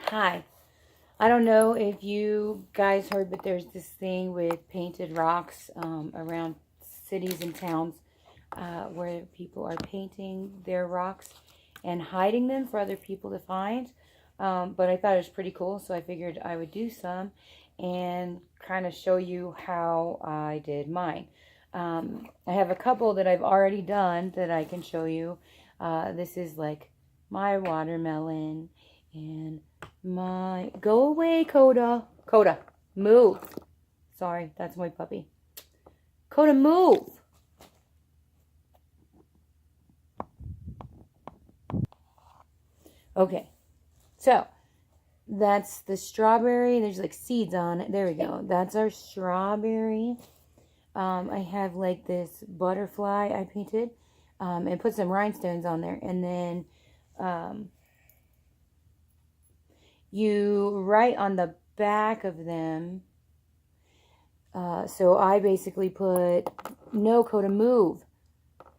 Hi. I don't know if you guys heard, but there's this thing with painted rocks around cities and towns where people are painting their rocks and hiding them for other people to find. But I thought it was pretty cool, so I figured I would do some and kind of show you how I did mine. I have a couple that I've already done that I can show you. This is like my watermelon and my... Go away, Koda. Koda, move. Sorry, that's my puppy. Koda, move. Okay, so that's the strawberry. There's like seeds on it. There we go. That's our strawberry. I have like this butterfly I painted and put some rhinestones on there. And then you write on the back of them. So I basically put, no, Koda, move.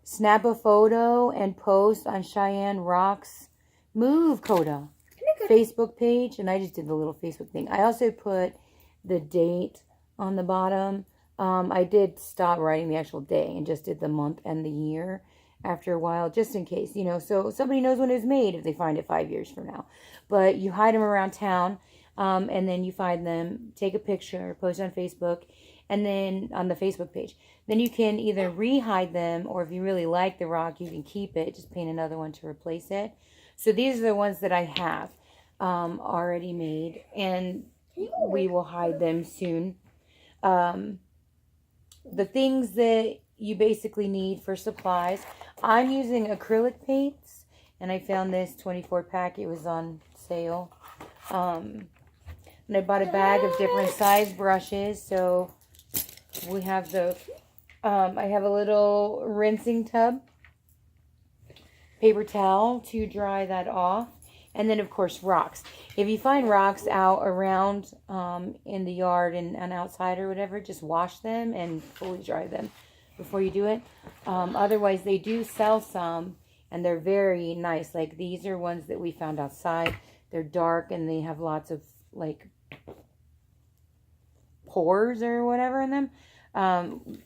Snap a photo and post on Cheyenne Rocks. Move, Koda. Facebook page. And I just did the little Facebook thing. I also put the date on the bottom. I did stop writing the actual day and just did the month and the year after a while, just in case, you know, so somebody knows when it was made if they find it 5 years from now. But you hide them around town, and then you find them, take a picture, post it on Facebook, and then on the Facebook page. Then you can either re-hide them, or if you really like the rock, you can keep it, just paint another one to replace it. So these are the ones that I have already made, and we will hide them soon. The things that you basically need for supplies. I'm using acrylic paints, and I found this 24 pack. It was on sale. And I bought a bag of different size brushes. So we have the, I have a little rinsing tub, paper towel to dry that off. And then, of course, rocks. If you find rocks out around in the yard and outside or whatever, just wash them and fully dry them before you do it. Otherwise, they do sell some, and they're very nice. Like, these are ones that we found outside. They're dark, and they have lots of, like, pores or whatever in them,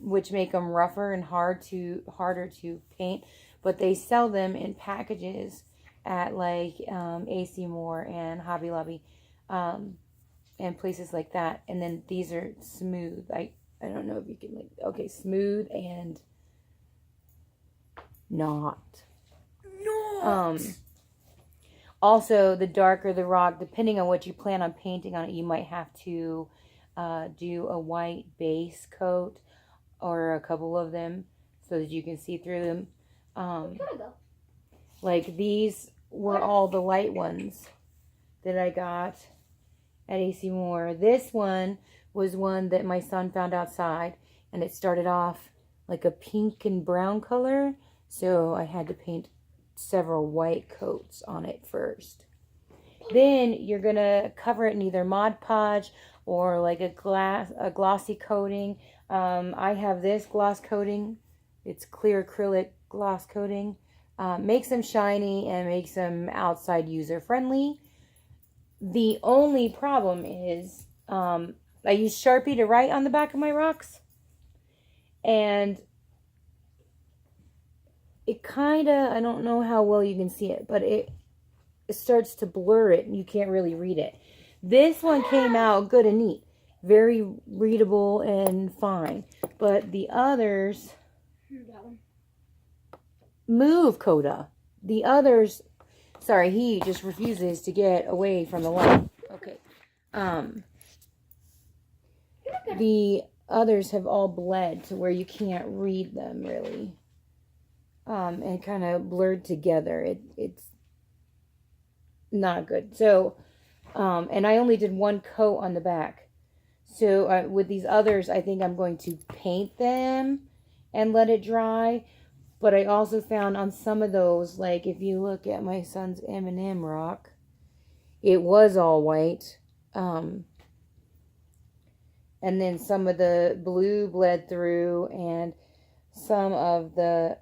which make them rougher and harder to paint. But they sell them in packages at like AC Moore and Hobby Lobby and places like that. And then these are smooth. I don't know if you can, like, okay, smooth and not. Also, the darker the rock, depending on what you plan on painting on it, you might have to do a white base coat or a couple of them so that you can see through them. Like, these were all the light ones that I got at AC Moore. This one was one that my son found outside, and it started off like a pink and brown color, so I had to paint several white coats on it first. Then you're going to cover it in either Mod Podge or like a glossy coating. I have this gloss coating. It's clear acrylic gloss coating. Makes them shiny and makes them outside user friendly. The only problem is I use Sharpie to write on the back of my rocks, and it kind of, I don't know how well you can see it, but it starts to blur it and you can't really read it. This one came out good and neat, very readable and fine, but the others... Move, Koda. The others, sorry, he just refuses to get away from the light. Okay. The others have all bled to where you can't read them, really. And kind of blurred together. It's not good. So, and I only did one coat on the back. So, with these others, I think I'm going to paint them and let it dry. But I also found on some of those, like if you look at my son's M&M rock, it was all white. And then some of the blue bled through, and some of the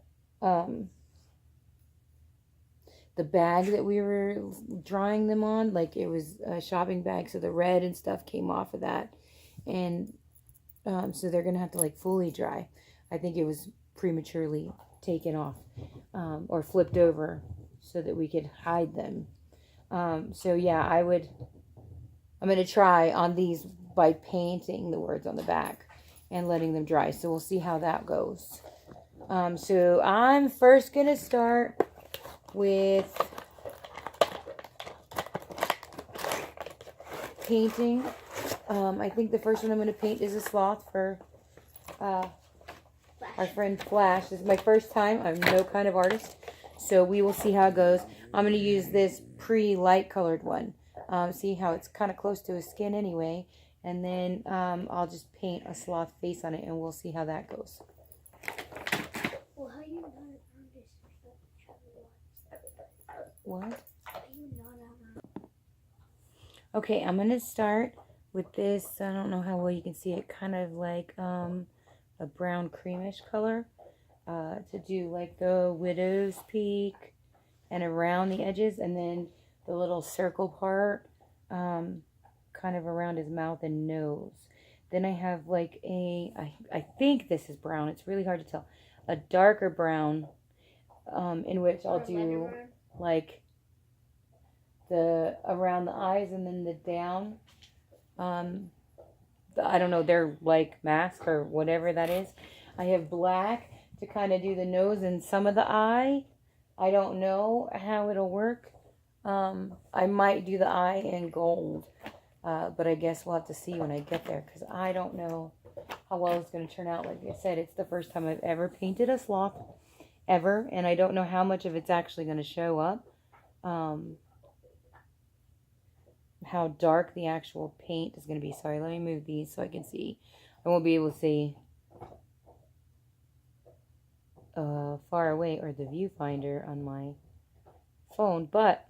the bag that we were drying them on, like it was a shopping bag, so the red and stuff came off of that. And so they're going to have to like fully dry. I think it was prematurely taken off or flipped over so that we could hide them. So yeah, I'm going to try on these by painting the words on the back and letting them dry. So we'll see how that goes. So I'm first going to start with painting. I think the first one I'm going to paint is a sloth for our friend Flash. This is my first time. I'm no kind of artist. So we will see how it goes. I'm going to use this pre-light colored one. See how it's kind of close to his skin anyway. And then I'll just paint a sloth face on it and we'll see how that goes. Well, how you not an artist? What? How you not an artist? Okay, I'm going to start with this. I don't know how well you can see it. Kind of like a brown creamish color. To do like the widow's peak and around the edges. And then the little circle part. Kind of around his mouth and nose. Then I have like I think this is brown. It's really hard to tell. A darker brown in which I'll do like the around the eyes and then the down. I don't know, they're like mask or whatever that is. I have black to kind of do the nose and some of the eye. I don't know how it'll work. I might do the eye in gold. But I guess we'll have to see when I get there because I don't know how well it's going to turn out. Like I said, it's the first time I've ever painted a sloth, ever, and I don't know how much of it's actually going to show up. How dark the actual paint is going to be. Sorry, let me move these so I can see. I won't be able to see far away or the viewfinder on my phone, but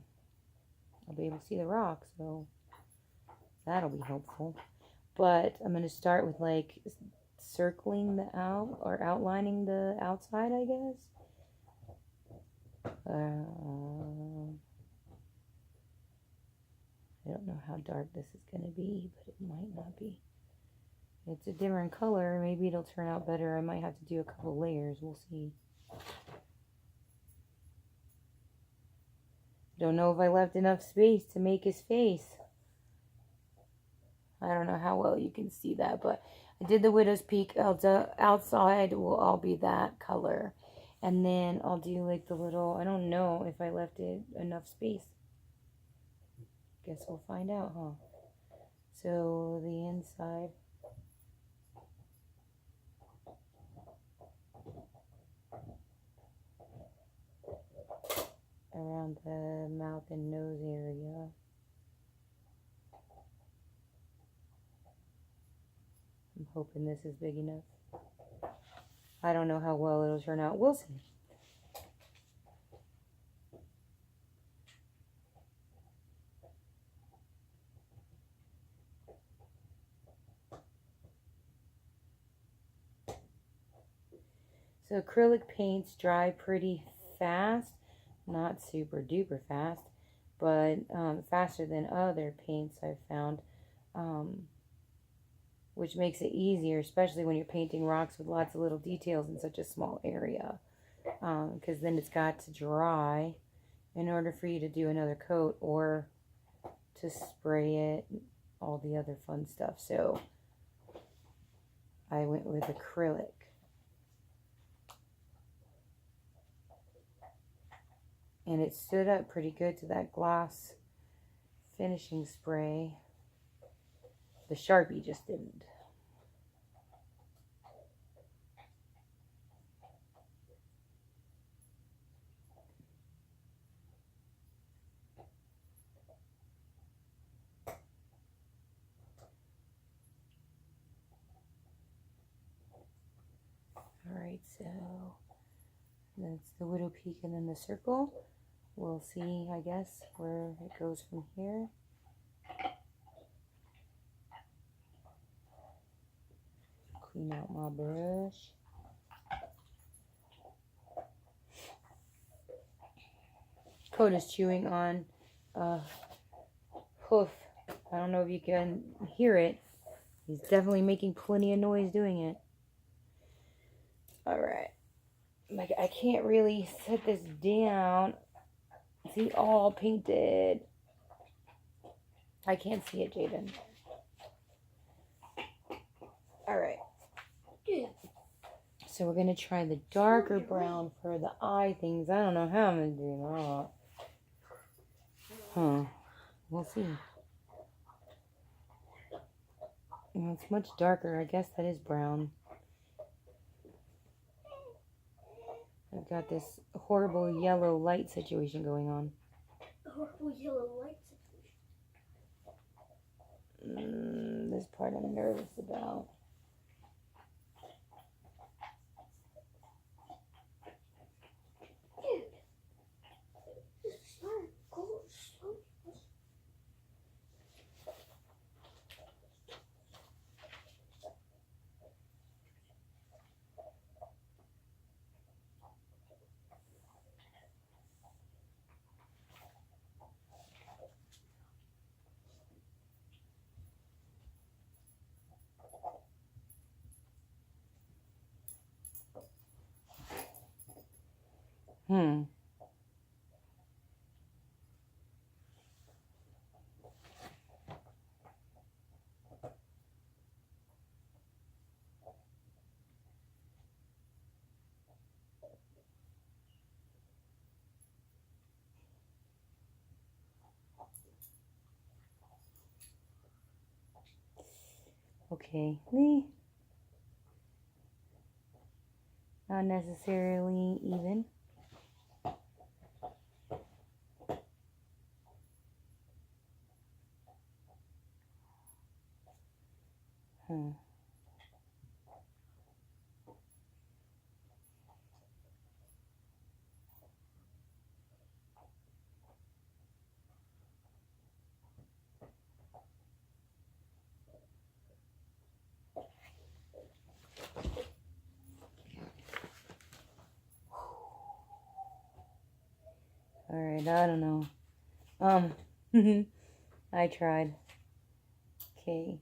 I'll be able to see the rock, so that'll be helpful. But I'm going to start with like circling the out or outlining the outside, I guess. I don't know how dark this is going to be, but it might not be. It's a different color. Maybe it'll turn out better. I might have to do a couple layers. We'll see. Don't know if I left enough space to make his face. I don't know how well you can see that, but I did the widow's peak. Outside will all be that color. And then I'll do like the little, I don't know if I left it enough space. Guess we'll find out, huh? So the inside. Around the mouth and nose area. I'm hoping this is big enough. I don't know how well it'll turn out. We'll see. So acrylic paints dry pretty fast. Not super duper fast, but faster than other paints I've found. Which makes it easier, especially when you're painting rocks with lots of little details in such a small area. Because then it's got to dry in order for you to do another coat or to spray it, all the other fun stuff. So I went with acrylic. And it stood up pretty good to that gloss finishing spray. The Sharpie just didn't. Alright, so that's the widow peak and then the circle. We'll see, I guess, where it goes from here. Clean out my brush. Koda's chewing on a hoof. I don't know if you can hear it. He's definitely making plenty of noise doing it. Alright. Like, I can't really set this down. See, all painted. I can't see it, Jaden. Alright. Yeah. So we're going to try the darker brown for the eye things. I don't know how I'm going to do that. Huh. We'll see. It's much darker. I guess that is brown. I've got this horrible yellow light situation going on. A horrible yellow light situation. This part I'm nervous about. Dude. This is not cold. So Okay. Not necessarily even. Alright, I don't know. I tried. Okay.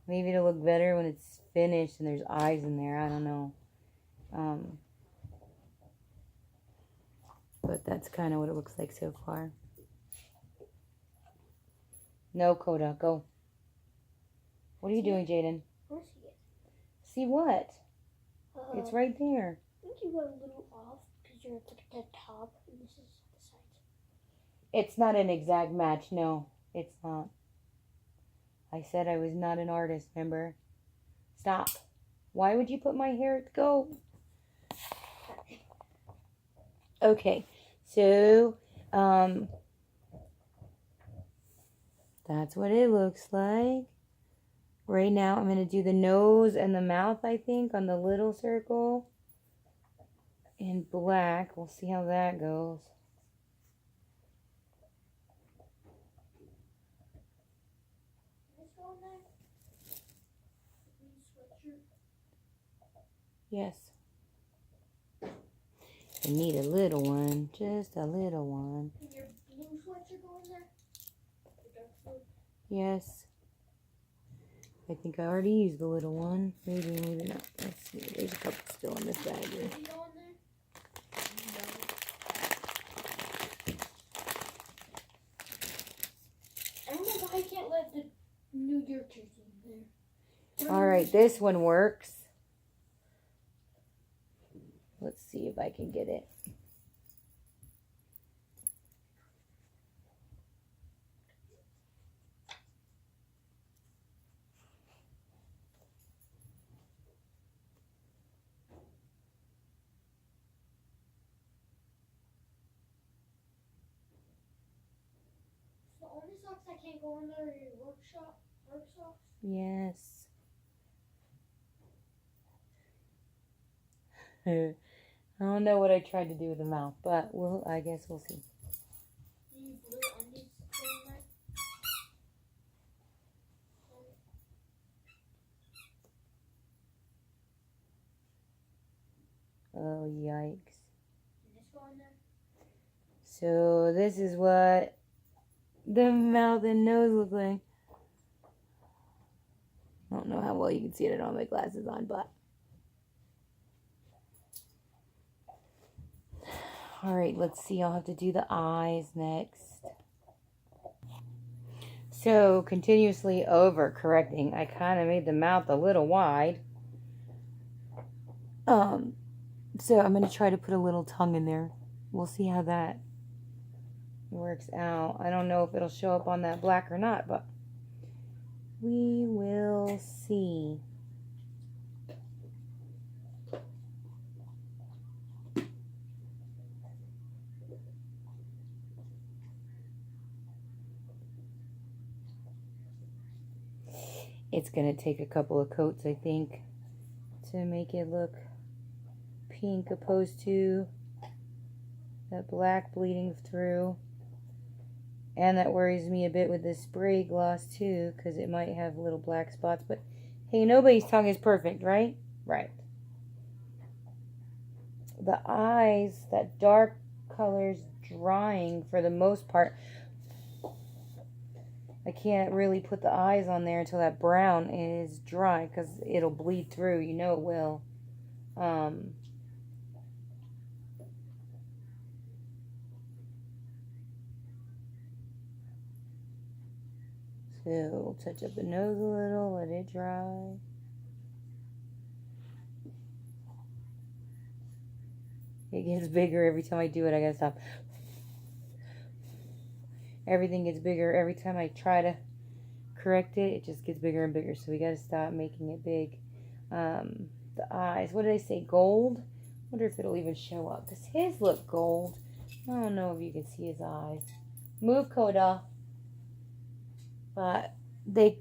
Maybe it'll look better when it's finished and there's eyes in there. I don't know. But that's kind of what it looks like so far. No, Koda, go. What are you doing, Jaden? I want to see it. See what? It's right there. I think you got a little off because you're at the top and this is the sides. It's not an exact match. No, it's not. I said I was not an artist, remember? Stop. Why would you put my hair? Go. Okay, so, that's what it looks like. Right now, I'm going to do the nose and the mouth, I think, on the little circle. In black. We'll see how that goes. Yes. I need a little one. Just a little one. And your blue sweatshirt go in there? The dark blue? Yes. I think I already used the little one. Maybe, maybe not. Let's see. There's a couple still in this bag here. Does he go in there? No. I don't know why I can't let the New York jersey in there. Alright, this one works. Let's see if I can get it. The only socks that can't go in there are your work socks? Yes. I don't know what I tried to do with the mouth, but I guess we'll see. The blue undies go in there? Oh, yikes. Can this go in there? So this is what the mouth and nose look like. I don't know how well you can see it. I don't have my glasses on, but. Alright, let's see. I'll have to do the eyes next. So, continuously over-correcting. I kind of made the mouth a little wide. So I'm going to try to put a little tongue in there. We'll see how that works out. I don't know if it'll show up on that black or not, but we will see. It's going to take a couple of coats, I think, to make it look pink opposed to that black bleeding through. And that worries me a bit with this spray gloss too, because it might have little black spots. But hey, nobody's tongue is perfect, right? Right. The eyes, that dark color's drying for the most part. I can't really put the eyes on there until that brown is dry, because it'll bleed through. You know it will. So we'll touch up the nose a little, let it dry. It gets bigger every time I do it. I gotta stop. Everything gets bigger every time I try to correct it. It just gets bigger and bigger. So we gotta stop making it big. The eyes. What did I say? Gold? Wonder if it'll even show up. Does his look gold? I don't know if you can see his eyes. Move, Koda. But they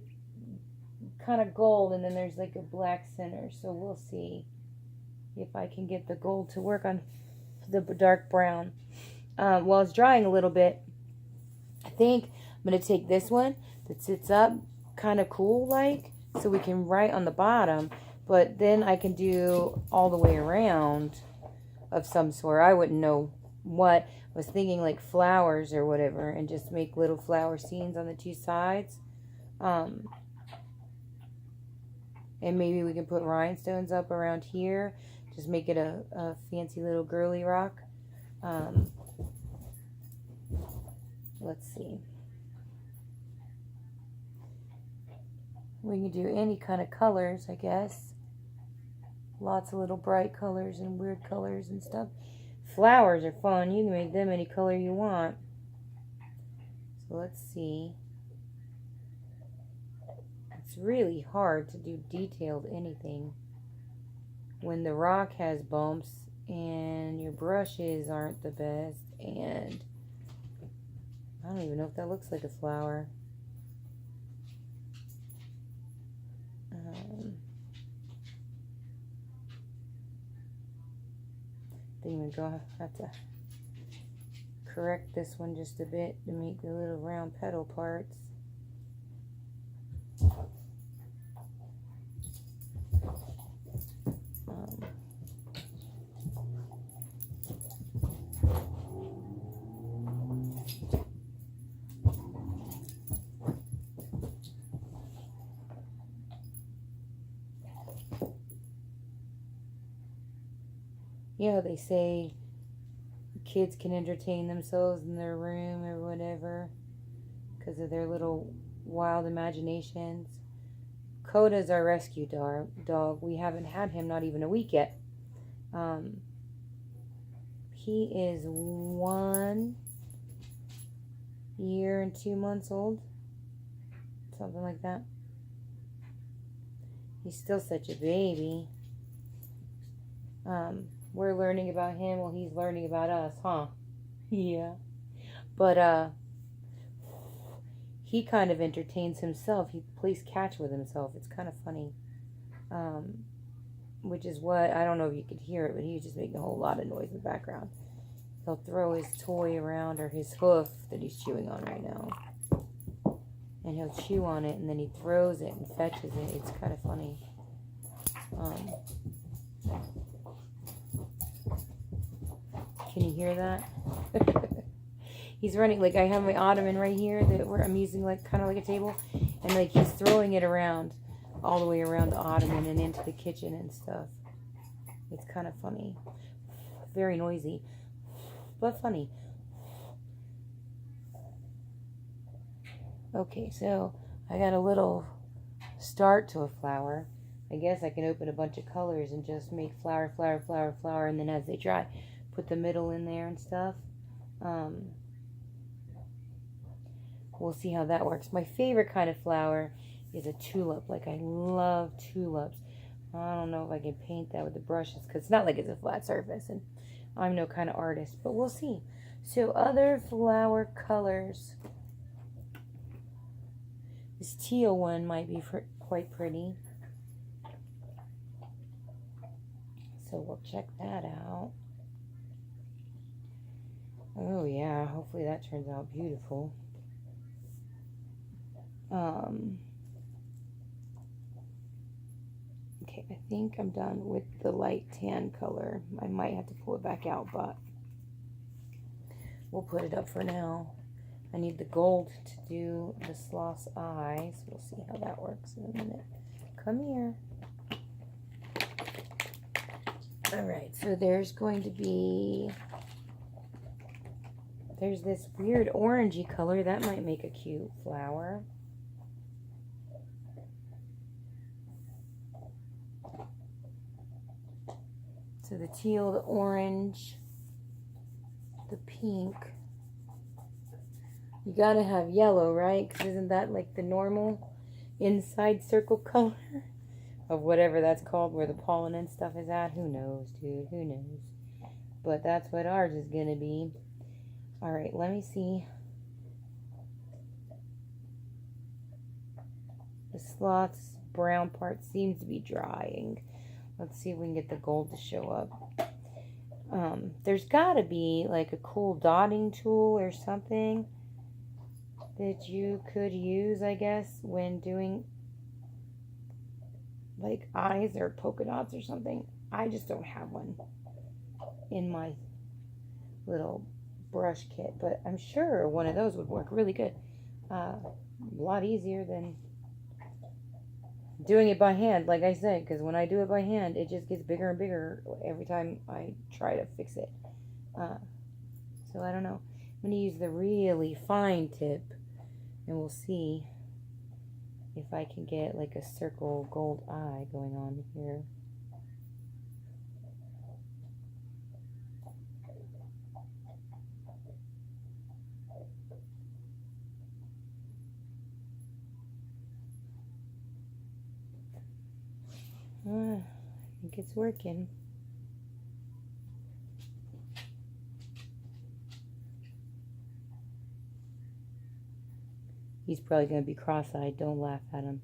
kind of gold, and then there's like a black center. So we'll see if I can get the gold to work on the dark brown. While it's drying a little bit, I think I'm going to take this one that sits up kind of cool like, so we can write on the bottom, but then I can do all the way around of some sort. I wouldn't know what. I was thinking like flowers or whatever, and just make little flower scenes on the two sides. And maybe we can put rhinestones up around here. Just make it a fancy little girly rock. Let's see. We can do any kind of colors, I guess. Lots of little bright colors and weird colors and stuff. Flowers are fun. You can make them any color you want. So let's see. It's really hard to do detailed anything when the rock has bumps and your brushes aren't the best, and I don't even know if that looks like a flower. I think we're going to have to correct this one just a bit to make the little round petal parts. Yeah, they say kids can entertain themselves in their room or whatever because of their little wild imaginations. Koda's our rescue dog. We haven't had him not even a week yet. He is 1 year and 2 months old. Something like that. He's still such a baby. We're learning about him while he's learning about us, huh? Yeah. But, he kind of entertains himself. He plays catch with himself. It's kind of funny. Which is what, I don't know if you could hear it, but he was just making a whole lot of noise in the background. He'll throw his toy around, or his hoof that he's chewing on right now. And he'll chew on it, and then he throws it and fetches it. It's kind of funny. Can you hear that? He's running, like I have my ottoman right here that I'm using like kind of like a table, and like he's throwing it around all the way around the ottoman and into the kitchen and stuff. It's kind of funny. Very noisy, but funny. Okay, so I got a little start to a flower. I guess I can open a bunch of colors and just make flower, flower, flower, flower, and then as they dry, put the middle in there and stuff. We'll see how that works. My favorite kind of flower is a tulip. Like, I love tulips. I don't know if I can paint that with the brushes because it's not like it's a flat surface, and I'm no kind of artist, but we'll see. So other flower colors. This teal one might be quite pretty. So we'll check that out. Oh yeah, hopefully that turns out beautiful. Okay, I think I'm done with the light tan color. I might have to pull it back out, but we'll put it up for now. I need the gold to do the sloth's eyes. We'll see how that works in a minute. Come here. Alright, so there's going to be... There's this weird orangey color. That might make a cute flower. So the teal, the orange, the pink. You gotta have yellow, right? Because isn't that like the normal inside circle color of whatever that's called, where the pollen and stuff is at? Who knows, dude? Who knows? But that's what ours is gonna be. Alright, let me see. The sloth's brown part seems to be drying. Let's see if we can get the gold to show up. There's gotta be like a cool dotting tool or something that you could use, I guess, when doing like eyes or polka dots or something. I just don't have one in my little brush kit, but I'm sure one of those would work really good. A lot easier than doing it by hand, like I said, because when I do it by hand, it just gets bigger and bigger every time I try to fix it. So I don't know. I'm going to use the really fine tip, and we'll see if I can get like a circle gold eye going on here. I think it's working. He's probably going to be cross-eyed. Don't laugh at him.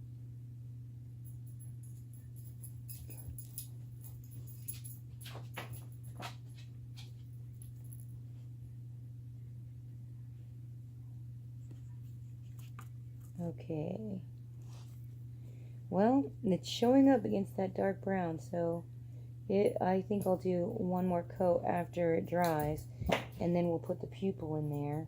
Okay. Well, it's showing up against that dark brown, so I think I'll do one more coat after it dries, and then we'll put the pupil in there.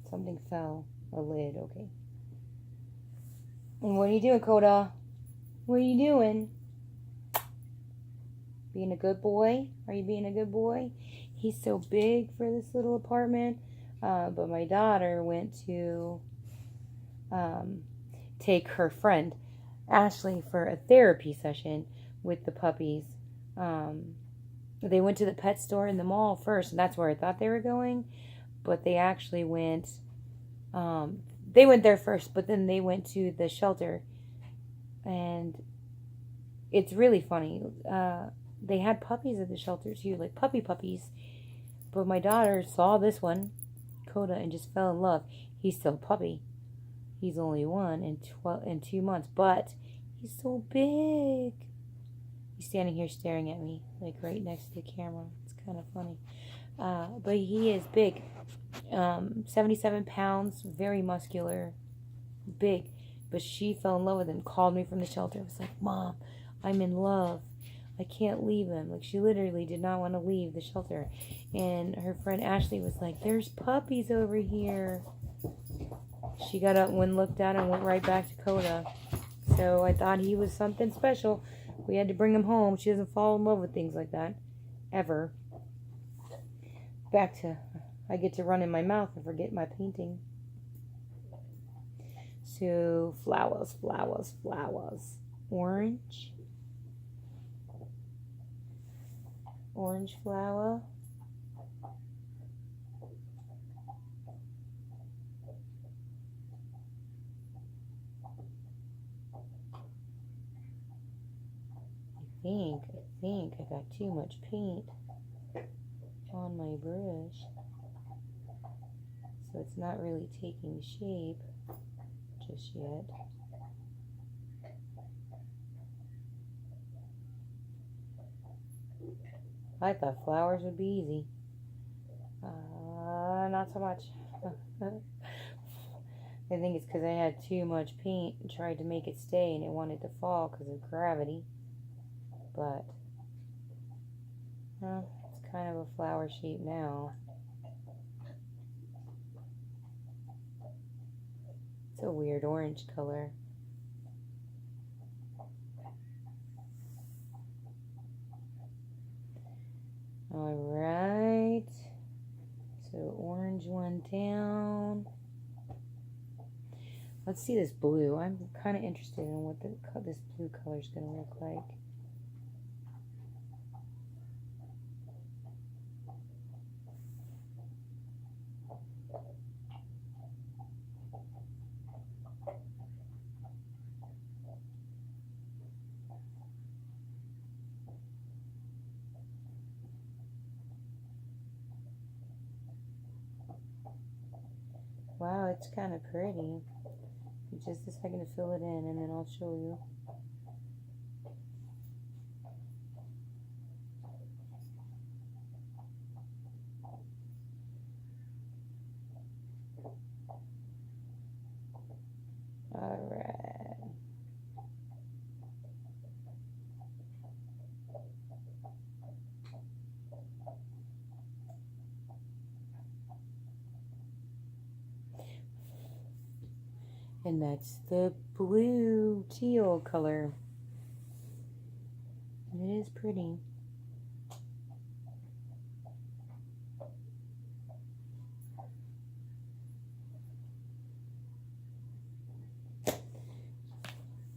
Something fell. A lid, okay. And what are you doing, Koda? What are you doing? Being a good boy? Are you being a good boy? He's so big for this little apartment. But my daughter went to take her friend, Ashley, for a therapy session with the puppies. They went to the pet store in the mall first, and that's where I thought they were going. But they actually went, they went there first, but then they went to the shelter. And it's really funny. They had puppies at the shelter too, like puppies. But my daughter saw this one, Koda, and just fell in love. He's still a puppy. He's only 1 and 2 months, but he's so big. He's standing here staring at me, like right next to the camera. It's kind of funny. But he is big. 77 pounds, very muscular, big. But she fell in love with him, called me from the shelter. Was like, Mom, I'm in love. I can't leave him. Like, she literally did not want to leave the shelter. And her friend Ashley was like, there's puppies over here. She got up and looked at him and went right back to Koda. So I thought he was something special. We had to bring him home. She doesn't fall in love with things like that. Ever. Back to, I get to run in my mouth and forget my painting. So, flowers, flowers, flowers. Orange. Orange flower. I think I got too much paint on my brush. So it's not really taking shape just yet. I thought flowers would be easy. Not so much. I think it's because I had too much paint and tried to make it stay and it wanted to fall because of gravity. But, well, it's kind of a flower shape now. It's a weird orange color. Alright. So, orange one down. Let's see this blue. I'm kind of interested in what this blue color is going to look like. Wow, it's kind of pretty. Just a second to fill it in and then I'll show you. Alright. And that's the blue teal color. It is pretty.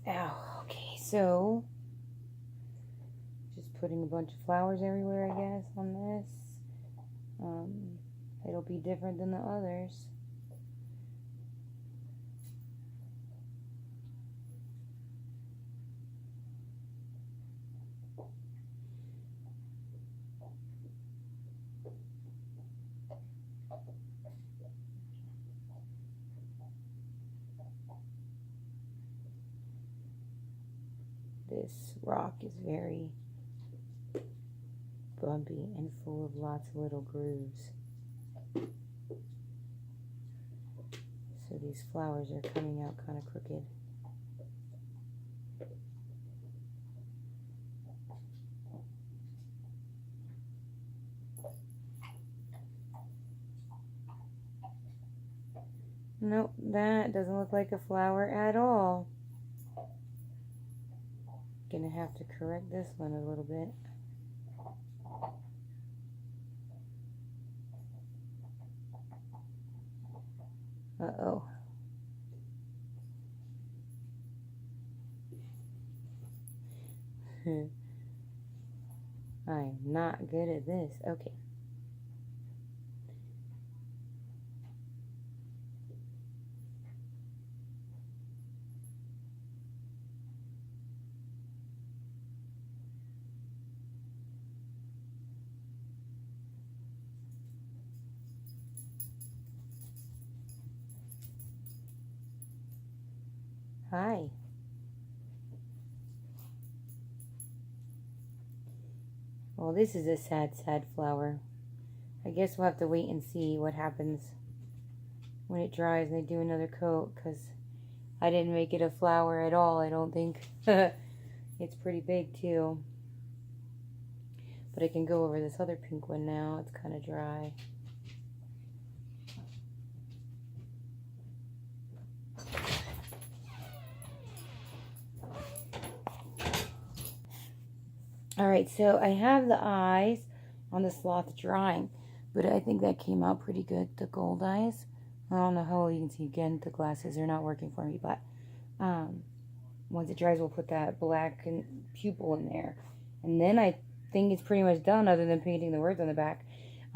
Ow, okay, so just putting a bunch of flowers everywhere, I guess, on this. It'll be different than the others. This rock is very bumpy and full of lots of little grooves. So these flowers are coming out kind of crooked. Nope, that doesn't look like a flower at all. Gonna have to correct this one a little bit. Uh-oh. I'm not good at this. Okay. Hi. Well, this is a sad, sad flower. I guess we'll have to wait and see what happens when it dries and they do another coat, because I didn't make it a flower at all, I don't think. It's pretty big, too. But I can go over this other pink one now. It's kind of dry. Alright, so I have the eyes on the sloth drying. But I think that came out pretty good, the gold eyes. I don't know how well you can see. Again, the glasses are not working for me. But once it dries, we'll put that black and pupil in there. And then I think it's pretty much done other than painting the words on the back.